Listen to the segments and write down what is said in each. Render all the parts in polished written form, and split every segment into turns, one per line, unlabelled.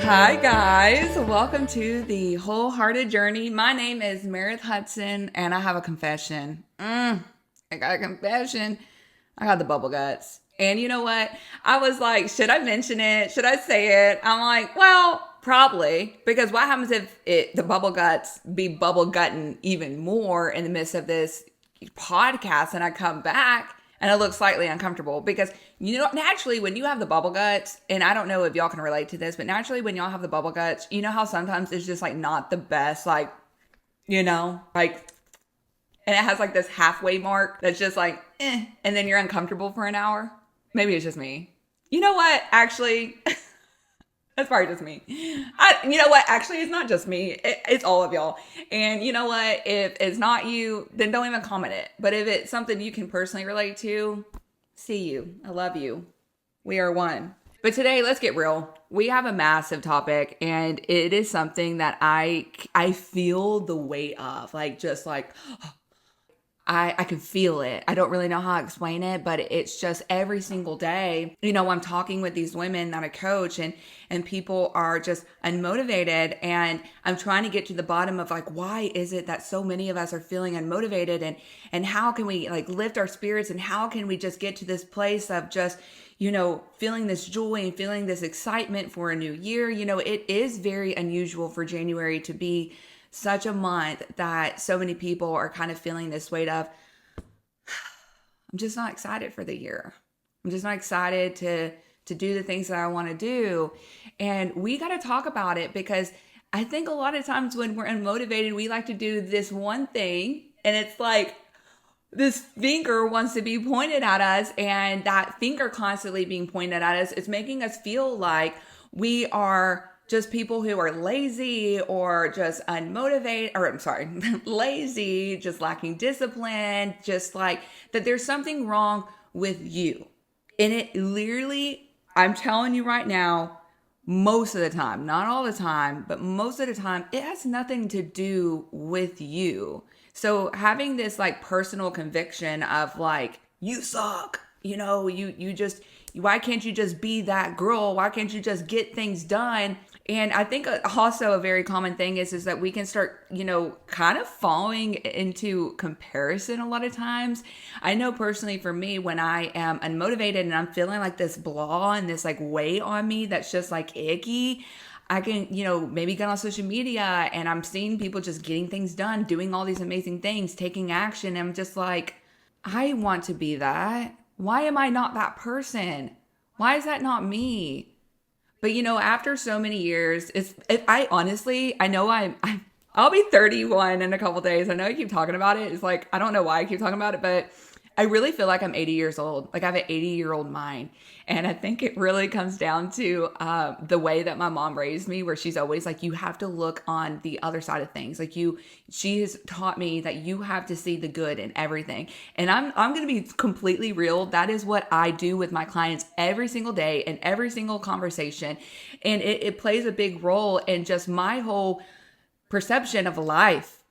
Hi guys, welcome to the Wholehearted Journey. My name is Meredith Hudson and I have a confession. I got a confession. I got the bubble guts. And you know what? I was like, should I mention it? Should I say it? I'm like, well, probably. Because what happens if the bubble guts be bubble gutting even more in the midst of this podcast and I come back and I look slightly uncomfortable? Because, you know, naturally when you have the bubble guts, and I don't know if y'all can relate to this, but naturally when y'all have the bubble guts, you know how sometimes it's just like not the best, like, you know, like, and it has like this halfway mark that's just like, and then you're uncomfortable for an hour. Maybe it's just me. You know what? Actually, that's probably just me. You know what? Actually, it's not just me. It's all of y'all. And you know what? If it's not you, then don't even comment it. But if it's something you can personally relate to, see you. I love you. We are one. But today, let's get real. We have a massive topic, and it is something that I feel the weight of. Like, just like, I can feel it. I don't really know how to explain it, but it's just every single day, you know, I'm talking with these women that I coach and people are just unmotivated, and I'm trying to get to the bottom of like, why is it that so many of us are feeling unmotivated, and how can we like lift our spirits, and how can we just get to this place of just, you know, feeling this joy and feeling this excitement for a new year. You know, it is very unusual for January to be such a month that so many people are kind of feeling this weight of, I'm just not excited for the year. I'm just not excited to do the things that I want to do. And we got to talk about it, because I think a lot of times when we're unmotivated, we like to do this one thing, and it's like this finger wants to be pointed at us, and that finger constantly being pointed at us is making us feel like we are just people who are lazy or just unmotivated, or I'm sorry, lazy, just lacking discipline, just like that there's something wrong with you. And it literally, I'm telling you right now, most of the time, not all the time, but most of the time, it has nothing to do with you. So having this like personal conviction of like, you suck, you know, you just, why can't you just be that girl? Why can't you just get things done? And I think also a very common thing is that we can start, you know, kind of falling into comparison a lot of times. I know personally for me, when I am unmotivated and I'm feeling like this blah and this like weight on me that's just like icky, I can, you know, maybe get on social media and I'm seeing people just getting things done, doing all these amazing things, taking action. And I'm just like, I want to be that. Why am I not that person? Why is that not me? But you know, after so many years, I honestly, I know I'll be 31 in a couple days. I know I keep talking about it. It's like, I don't know why I keep talking about it, but I really feel like I'm 80 years old. Like I have an 80-year-old mind. And I think it really comes down to the way that my mom raised me, where she's always like, you have to look on the other side of things. Like she has taught me that you have to see the good in everything. And I'm going to be completely real. That is what I do with my clients every single day and every single conversation. And it plays a big role in just my whole perception of life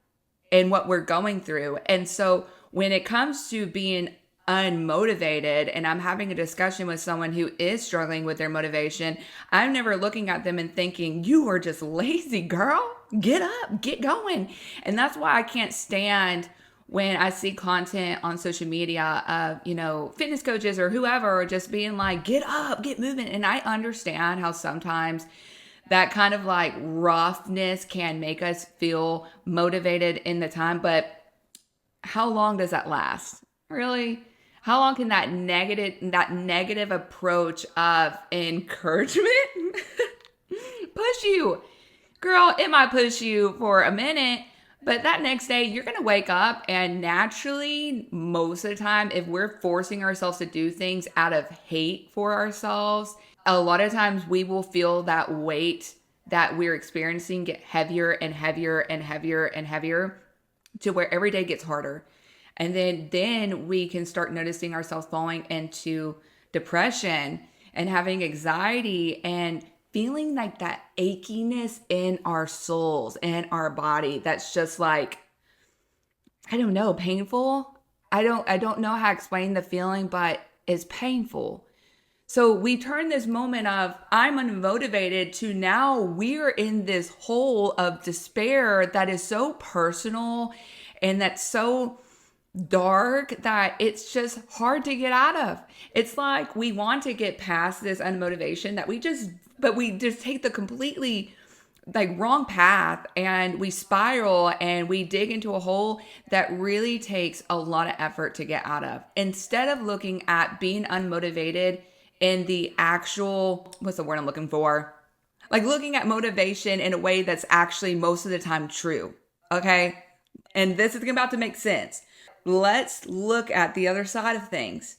and what we're going through. And so when it comes to being unmotivated and I'm having a discussion with someone who is struggling with their motivation, I'm never looking at them and thinking, you are just lazy, girl. Get up, get going. And that's why I can't stand when I see content on social media of, you know, fitness coaches or whoever just being like, get up, get moving. And I understand how sometimes that kind of like roughness can make us feel motivated in the time, but how long does that last? Really? How long can that negative approach of encouragement push you? Girl, it might push you for a minute, but that next day you're going to wake up, and naturally, most of the time, if we're forcing ourselves to do things out of hate for ourselves, a lot of times we will feel that weight that we're experiencing get heavier and heavier and heavier and heavier, to where every day gets harder. And then we can start noticing ourselves falling into depression and having anxiety and feeling like that achiness in our souls and our body. That's just like, I don't know, painful. I don't know how to explain the feeling, but it's painful. So we turn this moment of I'm unmotivated to now we're in this hole of despair that is so personal and that's so dark that it's just hard to get out of. It's like we want to get past this unmotivation that but we just take the completely like wrong path and we spiral and we dig into a hole that really takes a lot of effort to get out of. Instead of looking at being unmotivated in the actual, what's the word I'm looking for? Like looking at motivation in a way that's actually most of the time true. Okay. And this is about to make sense. Let's look at the other side of things.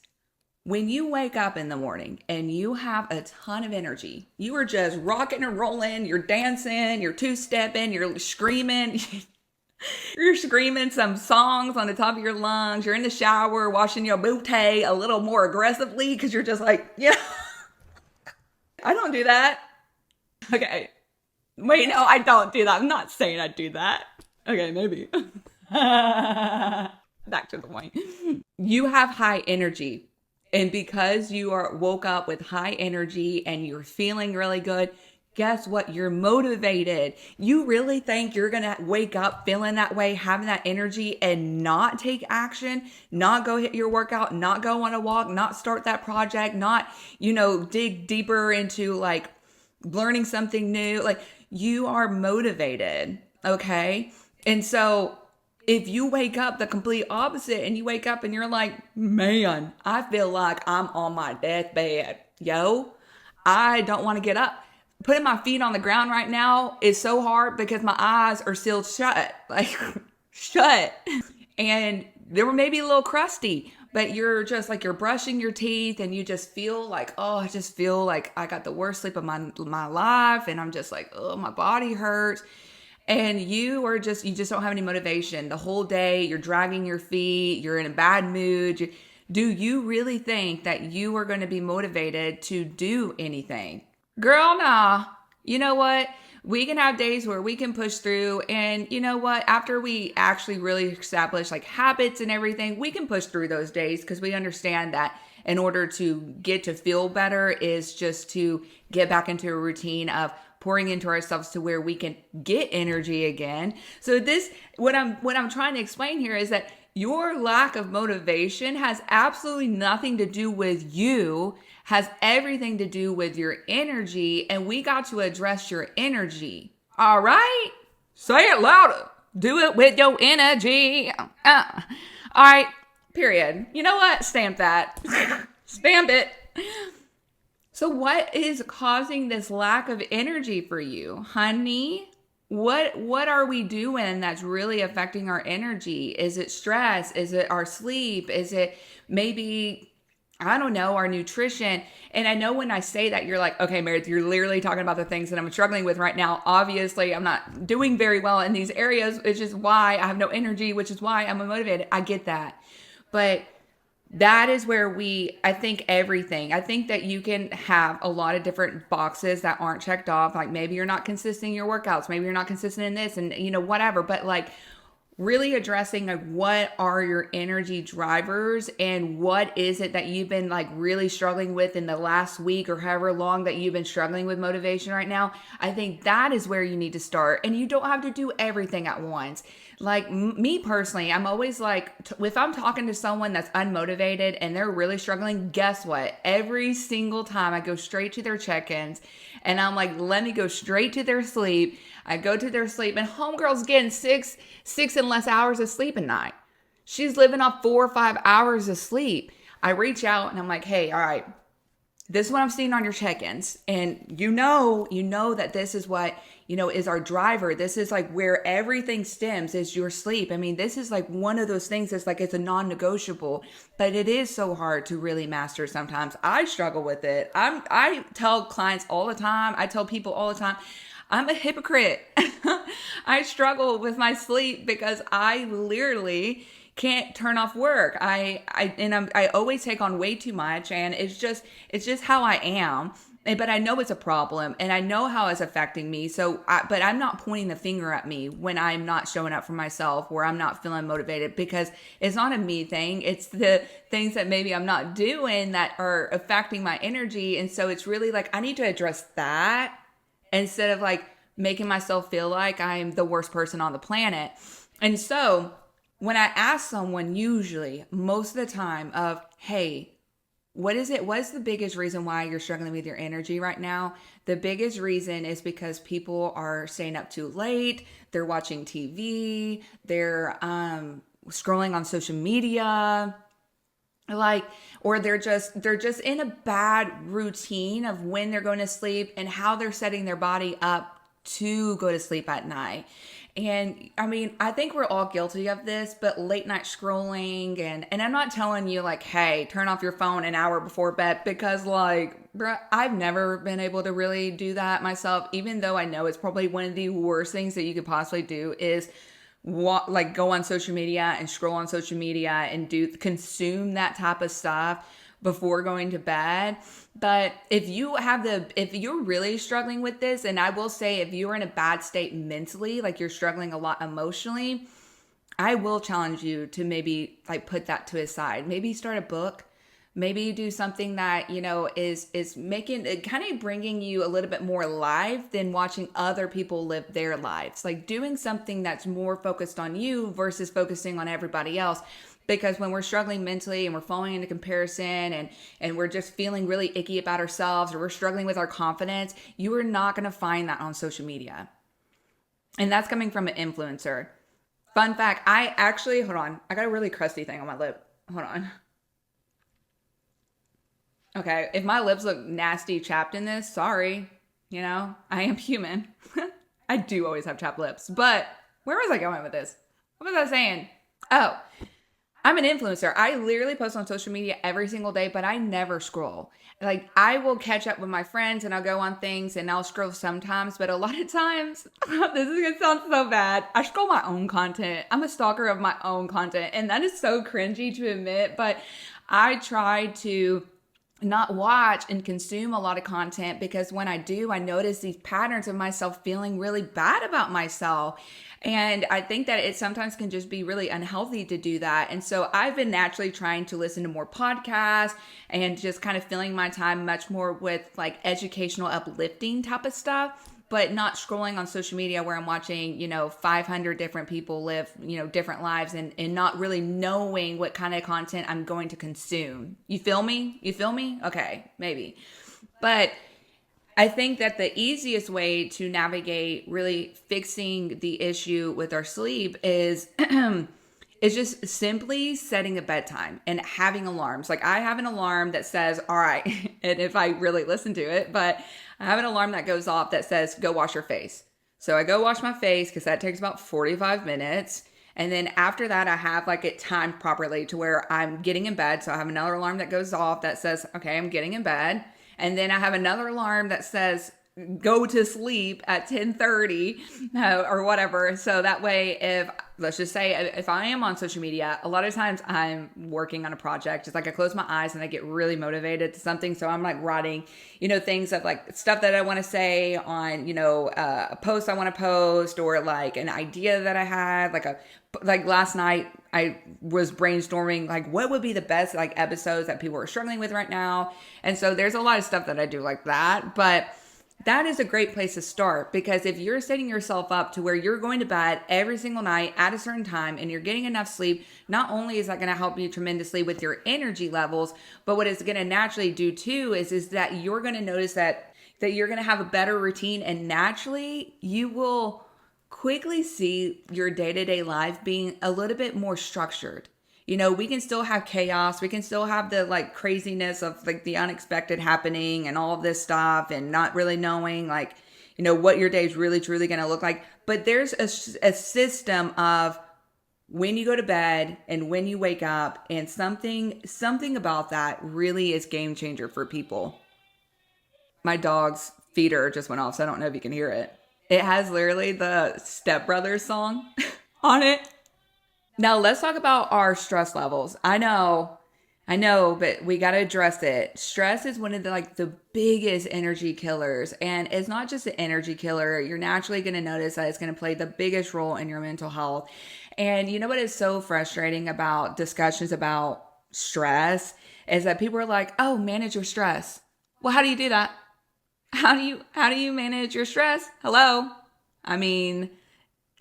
When you wake up in the morning and you have a ton of energy, you are just rocking and rolling, you're dancing, you're two-stepping, you're screaming, you're screaming some songs on the top of your lungs, you're in the shower washing your booty a little more aggressively because you're just like, yeah, I don't do that. Okay. Wait, no, I don't do that. I'm not saying I do that. Okay, maybe. Back to the point. You have high energy. And because you are woke up with high energy and you're feeling really good, guess what? You're motivated. You really think you're going to wake up feeling that way, having that energy and not take action, not go hit your workout, not go on a walk, not start that project, not, dig deeper into like learning something new. Like you are motivated. Okay. And so if you wake up the complete opposite and you wake up and you're like, man, I feel like I'm on my deathbed. I don't want to get up. Putting my feet on the ground right now is so hard because my eyes are still shut, like shut. And they were maybe a little crusty, but you're just like, you're brushing your teeth and you just feel like, oh, I just feel like I got the worst sleep of my life. And I'm just like, oh, my body hurts. And you just don't have any motivation. The whole day, you're dragging your feet, you're in a bad mood. Do you really think that you are going to be motivated to do anything? Girl, nah. You know what? We can have days where we can push through. And you know what? After we actually really establish like habits and everything, we can push through those days because we understand that in order to get to feel better is just to get back into a routine of pouring into ourselves to where we can get energy again. So what I'm trying to explain here is that your lack of motivation has absolutely nothing to do with you, has everything to do with your energy, and we got to address your energy. All right? Say it louder. Do it with your energy. All right, period. You know what? Stamp that. Stamp it. So what is causing this lack of energy for you, honey? What are we doing that's really affecting our energy? Is it stress? Is it our sleep? Is it maybe, I don't know, our nutrition? And I know when I say that, you're like, okay, Meredith, you're literally talking about the things that I'm struggling with right now. Obviously, I'm not doing very well in these areas, which is why I have no energy, which is why I'm unmotivated. I get that. But that is where I think that you can have a lot of different boxes that aren't checked off. Like maybe you're not consistent in your workouts. Maybe you're not consistent in this and, whatever. But like really addressing like what are your energy drivers and what is it that you've been like really struggling with in the last week or however long that you've been struggling with motivation right now. I think that is where you need to start. And you don't have to do everything at once. Like me personally, I'm always like, if I'm talking to someone that's unmotivated and they're really struggling, guess what? Every single time I go straight to their check-ins and I'm like, let me go straight to their sleep. I go to their sleep and homegirl's getting six and less hours of sleep a night. She's living off 4 or 5 hours of sleep. I reach out and I'm like, hey, all right, this is what I'm seeing on your check-ins. And you know that this is what, is our driver. This is like where everything stems is your sleep. I mean, this is like one of those things that's like, it's a non-negotiable, but it is so hard to really master sometimes. I struggle with it. I tell clients all the time. I tell people all the time, I'm a hypocrite. I struggle with my sleep because I literally can't turn off work. I always take on way too much, and it's just how I am. but I know it's a problem and I know how it's affecting me. But I'm not pointing the finger at me when I'm not showing up for myself, or I'm not feeling motivated, because it's not a me thing. It's the things that maybe I'm not doing that are affecting my energy. And so it's really like, I need to address that instead of like making myself feel like I'm the worst person on the planet. And so when I ask someone, usually most of the time, of, hey, what is it? What's the biggest reason why you're struggling with your energy right now? The biggest reason is because people are staying up too late. They're watching TV. They're scrolling on social media, or they're just in a bad routine of when they're going to sleep and how they're setting their body up to go to sleep at night. And I mean, I think we're all guilty of this, but late night scrolling, and I'm not telling you like, hey, turn off your phone an hour before bed, because like, bruh, I've never been able to really do that myself, even though I know it's probably one of the worst things that you could possibly do is go on social media and scroll on social media and consume that type of stuff before going to bed. But if you're really struggling with this, and I will say, if you're in a bad state mentally, like you're struggling a lot emotionally, I will challenge you to maybe like put that to a side. Maybe start a book. Maybe do something that, is making it kind of bringing you a little bit more alive than watching other people live their lives. Like doing something that's more focused on you versus focusing on everybody else. Because when we're struggling mentally and we're falling into comparison and we're just feeling really icky about ourselves, or we're struggling with our confidence, you are not going to find that on social media. And that's coming from an influencer. Fun fact, hold on. I got a really crusty thing on my lip. Hold on. Okay, if my lips look nasty chapped in this, sorry. I am human. I do always have chapped lips. But where was I going with this? What was I saying? Oh, I'm an influencer. I literally post on social media every single day, but I never scroll. Like, I will catch up with my friends and I'll go on things and I'll scroll sometimes, but a lot of times, this is gonna sound so bad, I scroll my own content. I'm a stalker of my own content, and that is so cringy to admit, but I try to not watch and consume a lot of content, because when I do, I notice these patterns of myself feeling really bad about myself. And I think that it sometimes can just be really unhealthy to do that. And so I've been naturally trying to listen to more podcasts and just kind of filling my time much more with like educational, uplifting type of stuff, but not scrolling on social media where I'm watching, 500 different people live, different lives, and not really knowing what kind of content I'm going to consume. You feel me? Okay, maybe. But I think that the easiest way to navigate really fixing the issue with our sleep is just simply setting a bedtime and having alarms. Like, I have an alarm that says, all right, and if I really listen to it, but I have an alarm that goes off that says, go wash your face. So I go wash my face, because that takes about 45 minutes. And then after that, I have like it timed properly to where I'm getting in bed. So I have another alarm that goes off that says, okay, I'm getting in bed. And then I have another alarm that says, go to sleep at 10:30 or whatever. So that way, let's just say if I am on social media, a lot of times I'm working on a project. It's like I close my eyes and I get really motivated to something. So I'm like writing, things of like stuff that I want to say on, a post I want to post, or like an idea that I had, like last night I was brainstorming like what would be the best like episodes that people are struggling with right now. And so there's a lot of stuff that I do like that, but that is a great place to start, because if you're setting yourself up to where you're going to bed every single night at a certain time and you're getting enough sleep, not only is that going to help you tremendously with your energy levels, but what it's going to naturally do too is that you're going to notice that you're going to have a better routine, and naturally you will quickly see your day-to-day life being a little bit more structured. We can still have chaos. We can still have the like craziness of like the unexpected happening and all of this stuff, and not really knowing like, what your day is really truly going to look like. But there's a system of when you go to bed and when you wake up, and something about that really is game changer for people. My dog's feeder just went off, so I don't know if you can hear it. It has literally the Step Brothers song on it. Now let's talk about our stress levels. I know I know, but we got to address it. Stress is one of the biggest energy killers, and it's not just an energy killer. You're naturally going to notice that it's going to play the biggest role in your mental health. And you know what is so frustrating about discussions about stress is that people are like, "Oh, manage your stress." Well, how do you do that? How do you manage your stress? Hello? I mean,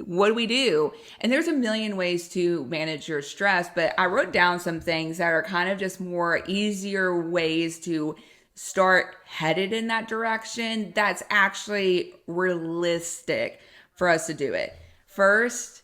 what do we do? And there's a million ways to manage your stress, but I wrote down some things that are kind of just more easier ways to start headed in that direction that's actually realistic for us to do it. First,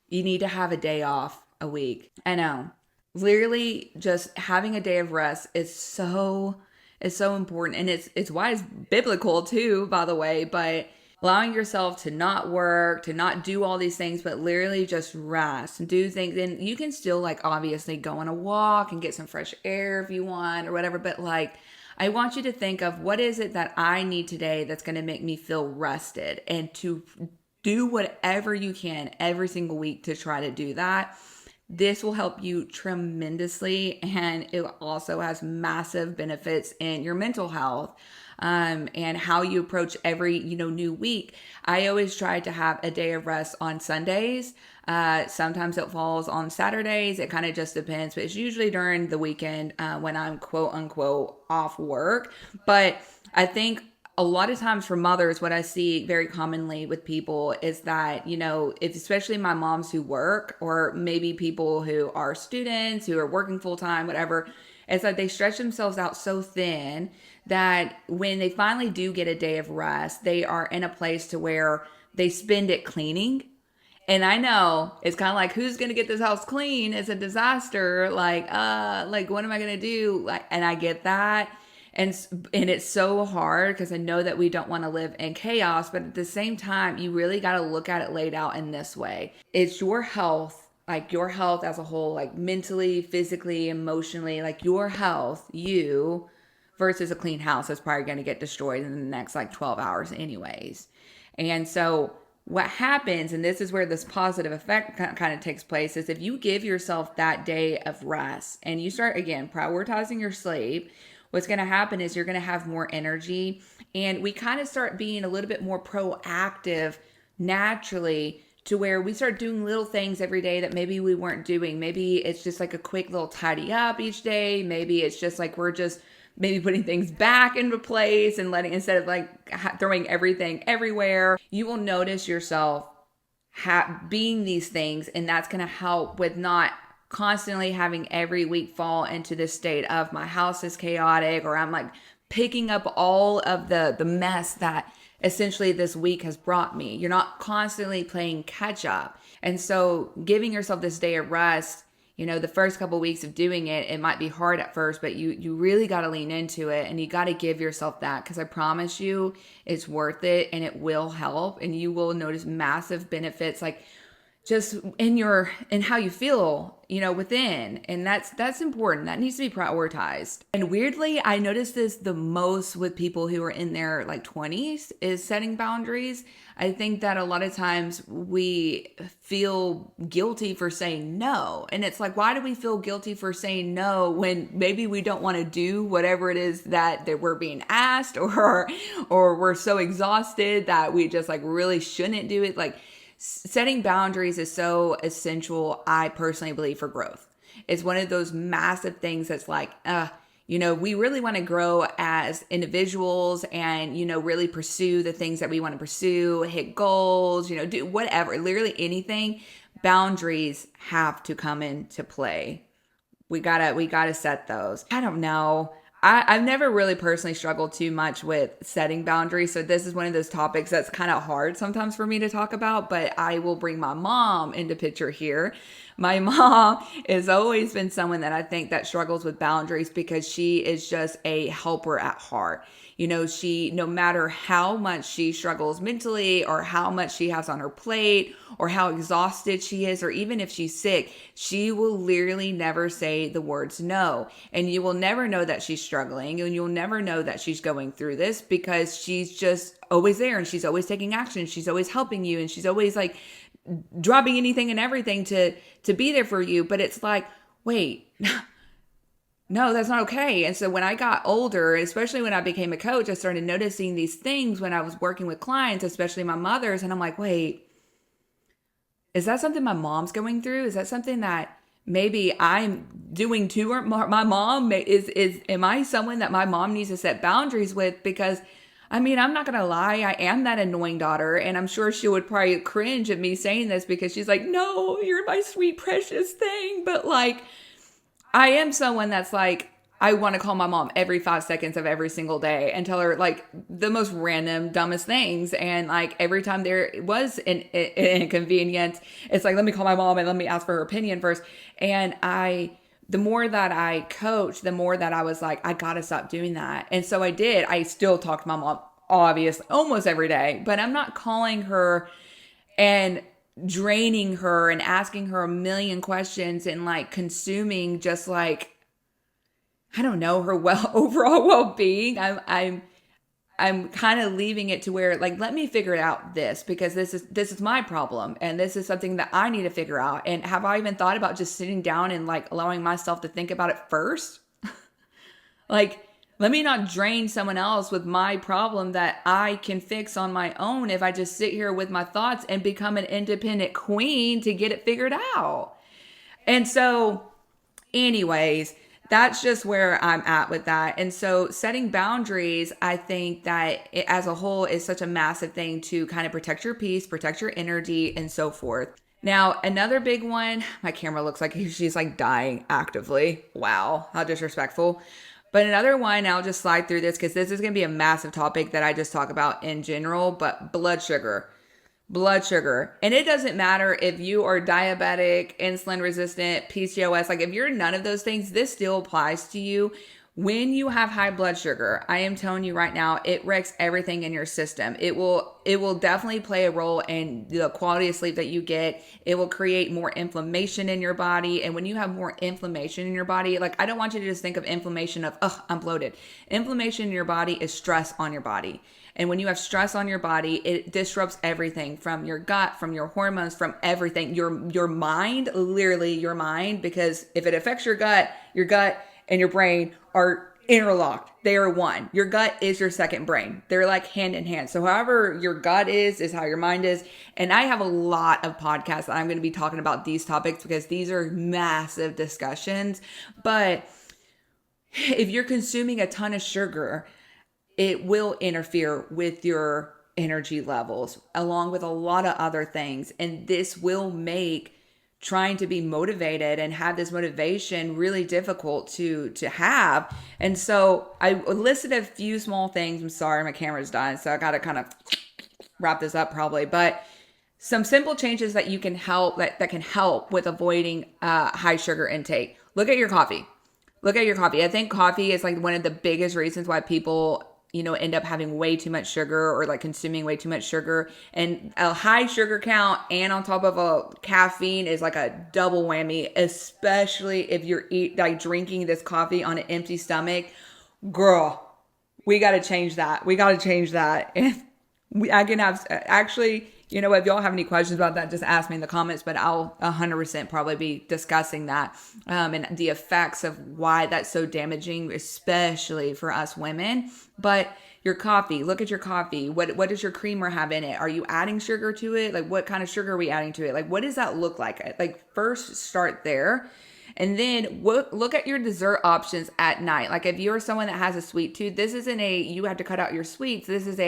you need to have a day off a week. I know. Literally just having a day of rest is so important, and it's why it's biblical too, by the way, but allowing yourself to not work, to not do all these things, but literally just rest and do things. And you can still obviously go on a walk and get some fresh air if you want or whatever, but I want you to think of what is it that I need today that's going to make me feel rested, and to do whatever you can every single week to try to do that. This will help you tremendously, and it also has massive benefits in your mental health, and how you approach every new week. I always try to have a day of rest on Sundays. Sometimes it falls on Saturdays. It kind of just depends, but it's usually during the weekend when I'm quote unquote off work. But I think a lot of times for mothers, what I see very commonly with people is that, if especially my moms who work, or maybe people who are students who are working full time, whatever, is that they stretch themselves out so thin that when they finally do get a day of rest, they are in a place to where they spend it cleaning. And I know it's kind of like, who's going to get this house clean? It's a disaster. What am I going to do? And I get that. And it's so hard because I know that we don't want to live in chaos, but at the same time, you really got to look at it laid out in this way. It's your health, your health as a whole, mentally, physically, emotionally, your health, you, versus a clean house that's probably going to get destroyed in the next 12 hours anyways. And so what happens, and this is where this positive effect kind of takes place, is if you give yourself that day of rest and you start, again, prioritizing your sleep, what's going to happen is you're going to have more energy, and we kind of start being a little bit more proactive naturally, to where we start doing little things every day that maybe we weren't doing. Maybe it's just a quick little tidy up each day. Maybe it's just we're just maybe putting things back into place and instead of throwing everything everywhere. You will notice yourself being these things, and that's going to help with not constantly having every week fall into this state of my house is chaotic, or I'm picking up all of the mess that essentially this week has brought me. You're not constantly playing catch up. And so giving yourself this day of rest, the first couple of weeks of doing it, it might be hard at first, but you really got to lean into it, and you got to give yourself that, because I promise you it's worth it, and it will help, and you will notice massive benefits just in how you feel, within. And that's important. That needs to be prioritized. And weirdly, I noticed this the most with people who are in their 20s, is setting boundaries. I think that a lot of times we feel guilty for saying no. And it's why do we feel guilty for saying no when maybe we don't want to do whatever it is that we're being asked, or we're so exhausted that we just really shouldn't do it. Setting boundaries is so essential, I personally believe, for growth. It's one of those massive things that's we really want to grow as individuals, and, really pursue the things that we want to pursue, hit goals, do whatever, literally anything. Boundaries have to come into play. We gotta set those. I don't know. I've never really personally struggled too much with setting boundaries. So this is one of those topics that's kind of hard sometimes for me to talk about, but I will bring my mom into picture here. My mom has always been someone that I think that struggles with boundaries, because she is just a helper at heart. She, no matter how much she struggles mentally, or how much she has on her plate, or how exhausted she is, or even if she's sick, she will literally never say the words no. And you will never know that she's struggling, and you'll never know that she's going through this, because she's just always there, and she's always taking action. She's always helping you, and she's always dropping anything and everything to be there for you. But it's wait, no, that's not okay. And so when I got older, especially when I became a coach, I started noticing these things when I was working with clients, especially my mothers. And I'm like, wait, is that something my mom's going through? Is that something that maybe I'm doing too? Or my mom am I someone that my mom needs to set boundaries with? Because I mean, I'm not going to lie. I am that annoying daughter. And I'm sure she would probably cringe at me saying this because she's like, no, you're my sweet, precious thing. But like, I am someone that's like, I want to call my mom every 5 seconds of every single day and tell her like the most random, dumbest things. And like every time there was an inconvenience, it's like, let me call my mom and let me ask for her opinion first. And the more that I coached, the more that I was like, I got to stop doing that. And so I did. I still talk to my mom, obviously, almost every day, but I'm not calling her and draining her and asking her a million questions and like consuming just like, I don't know, her overall well-being. I'm kind of leaving it to where like, let me figure out this because this is my problem and this is something that I need to figure out. And have I even thought about just sitting down and like allowing myself to think about it first? Like, let me not drain someone else with my problem that I can fix on my own if I just sit here with my thoughts and become an independent queen to get it figured out. And so, anyways, that's just where I'm at with that. And so setting boundaries, I think that it, as a whole is such a massive thing to kind of protect your peace, protect your energy, and so forth. Now, another big one, my camera looks like she's like dying actively. Wow, how disrespectful. But another one, I'll just slide through this because this is going to be a massive topic that I just talk about in general, but blood sugar. Blood sugar. And it doesn't matter if you are diabetic, insulin resistant, PCOS, like if you're none of those things, this still applies to you. When you have high blood sugar, I am telling you right now, it wrecks everything in your system. It will definitely play a role in the quality of sleep that you get. It will create more inflammation in your body. And when you have more inflammation in your body, like I don't want you to just think of inflammation of, oh, I'm bloated. Inflammation in your body is stress on your body. And when you have stress on your body, it disrupts everything from your gut, from your hormones, from everything. Your mind, literally your mind, because if it affects your gut and your brain are interlocked. They are one. Your gut is your second brain. They're like hand in hand. So however your gut is how your mind is. And I have a lot of podcasts that I'm going to be talking about these topics because these are massive discussions. But if you're consuming a ton of sugar, it will interfere with your energy levels along with a lot of other things. And this will make trying to be motivated and have this motivation really difficult to have. And so I listed a few small things. I'm sorry, my camera's dying, so I got to kind of wrap this up probably. But some simple changes that you can help that can help with avoiding high sugar intake. Look at your coffee. Look at your coffee. I think coffee is like one of the biggest reasons why people end up having way too much sugar or like consuming way too much sugar. And a high sugar count and on top of a caffeine is like a double whammy, especially if you're drinking this coffee on an empty stomach. Girl, we got to change that. And I can have, actually, if y'all have any questions about that, just ask me in the comments, but I'll 100% probably be discussing that and the effects of why that's so damaging, especially for us women. But your coffee, look at your coffee. What does your creamer have in it? Are you adding sugar to it? Like what kind of sugar are we adding to it? Like what does that look like? Like first start there. And then look at your dessert options at night. Like if you're someone that has a sweet tooth, this isn't you have to cut out your sweets. This is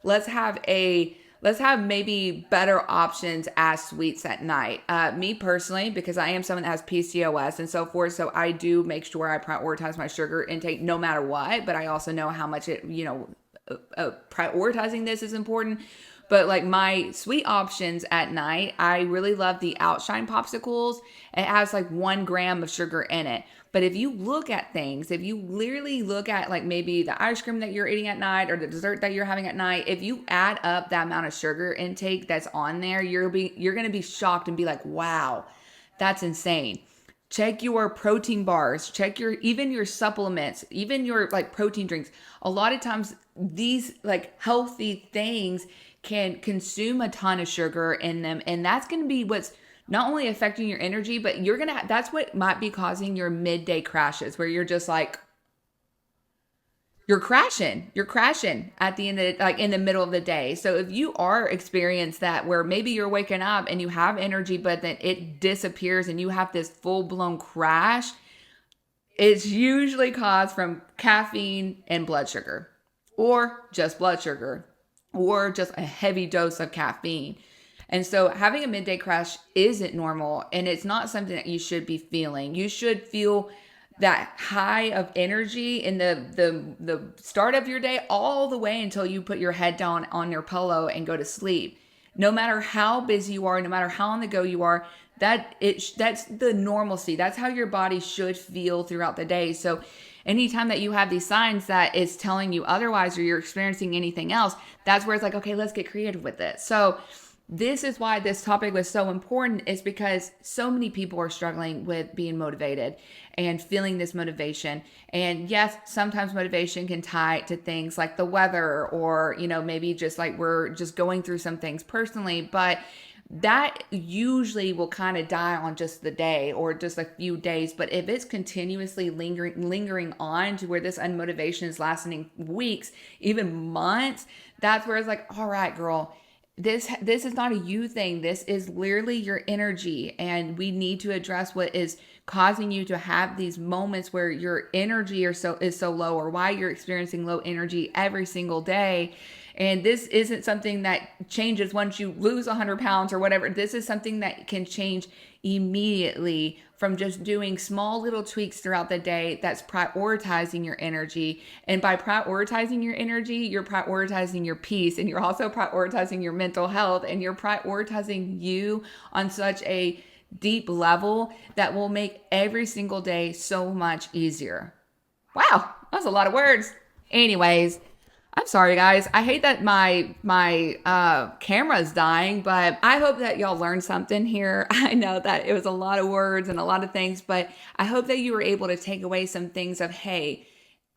let's have maybe better options as sweets at night. Me personally, because I am someone that has PCOS and so forth, so I do make sure I prioritize my sugar intake no matter what, but I also know how much prioritizing this is important. But like my sweet options at night, I really love the Outshine popsicles. It has like 1 gram of sugar in it. But if you look at things, if you literally look at like maybe the ice cream that you're eating at night or the dessert that you're having at night, if you add up that amount of sugar intake that's on there, you're going to be shocked and be like, wow, that's insane. Check your protein bars, check even your supplements, even your like protein drinks. A lot of times these like healthy things can consume a ton of sugar in them. And that's going to be what's not only affecting your energy, but that's what might be causing your midday crashes where you're just like, you're crashing at the end of like in the middle of the day. So if you are experiencing that where maybe you're waking up and you have energy, but then it disappears and you have this full blown crash, it's usually caused from caffeine and blood sugar, or just blood sugar, or just a heavy dose of caffeine. And so having a midday crash isn't normal, and it's not something that you should be feeling. You should feel that high of energy in the start of your day all the way until you put your head down on your pillow and go to sleep. No matter how busy you are, no matter how on the go you are, that's the normalcy. That's how your body should feel throughout the day. So anytime that you have these signs that is telling you otherwise, or you're experiencing anything else, that's where it's like, okay, let's get creative with it. So this is why this topic was so important, is because so many people are struggling with being motivated and feeling this motivation. And yes, sometimes motivation can tie to things like the weather, or, maybe just like we're just going through some things personally, but that usually will kind of die on just the day or just a few days. But if it's continuously lingering on to where this unmotivation is lasting weeks, even months, that's where it's like, all right, girl, this is not a you thing. This is literally your energy, and we need to address what is causing you to have these moments where your energy is so low, or why you're experiencing low energy every single day. And this isn't something that changes once you lose 100 pounds or whatever. This is something that can change immediately from just doing small little tweaks throughout the day that's prioritizing your energy. And by prioritizing your energy, you're prioritizing your peace, and you're also prioritizing your mental health, and you're prioritizing you on such a deep level that will make every single day so much easier. Wow, that's a lot of words. Anyways, I'm sorry, guys. I hate that my camera's dying, but I hope that y'all learned something here. I know that it was a lot of words and a lot of things, but I hope that you were able to take away some things of, hey,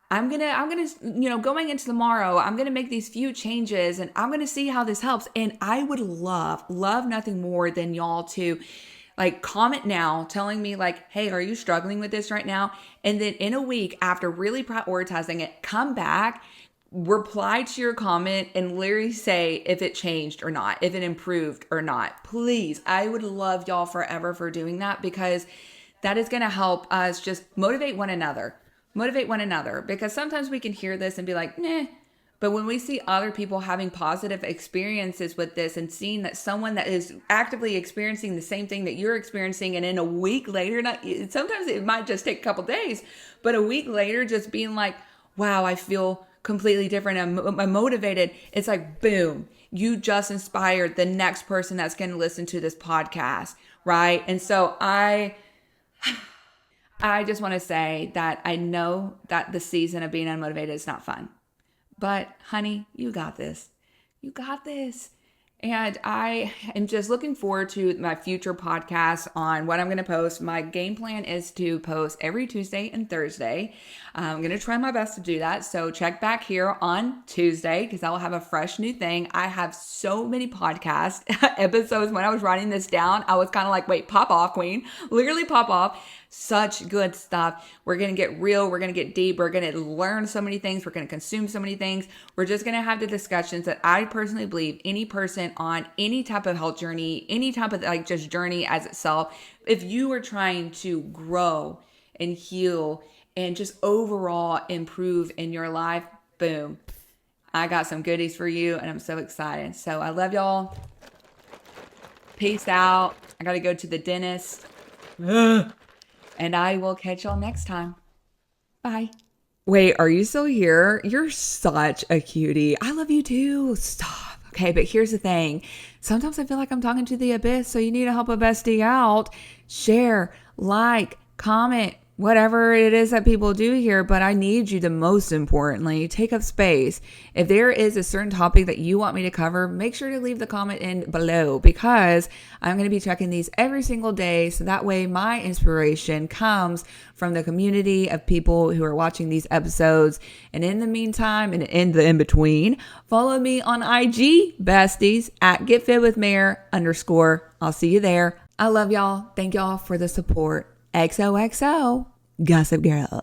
I'm gonna, going into tomorrow, I'm gonna make these few changes, and I'm gonna see how this helps. And I would love nothing more than y'all to like comment now telling me like, hey, are you struggling with this right now? And then in a week, after really prioritizing it, come back, reply to your comment, and literally say if it changed or not, if it improved or not. Please, I would love y'all forever for doing that, because that is going to help us just motivate one another, because sometimes we can hear this and be like, nah. But when we see other people having positive experiences with this, and seeing that someone that is actively experiencing the same thing that you're experiencing, and in a week later, sometimes it might just take a couple days, but a week later just being like, wow, I feel completely different. I'm motivated. It's like, boom, you just inspired the next person that's going to listen to this podcast, right? And so I just want to say that I know that the season of being unmotivated is not fun. But honey, you got this. You got this. And I am just looking forward to my future podcasts on what I'm going to post. My game plan is to post every Tuesday and Thursday. I'm going to try my best to do that. So check back here on Tuesday, because I will have a fresh new thing. I have so many podcast episodes. When I was writing this down, I was kind of like, wait, pop off, queen. Literally pop off. Such good stuff. We're going to get real. We're going to get deep. We're going to learn so many things. We're going to consume so many things. We're just going to have the discussions that I personally believe any person on any type of health journey, any type of like just journey as itself, if you are trying to grow and heal and just overall improve in your life, boom, I got some goodies for you, and I'm so excited. So I love y'all. Peace out. I got to go to the dentist. And I will catch y'all next time. Bye. Wait, are you still here? You're such a cutie. I love you too. Stop. Okay, but here's the thing. Sometimes I feel like I'm talking to the abyss, so you need to help a bestie out. Share, like, comment, whatever it is that people do here, but I need you to most importantly take up space. If there is a certain topic that you want me to cover, make sure to leave the comment in below, because I'm going to be checking these every single day. So that way my inspiration comes from the community of people who are watching these episodes. And in the meantime, and in the in-between, follow me on IG, besties, at getfitwithmare_. I'll see you there. I love y'all. Thank y'all for the support. XOXO, Gossip Girl.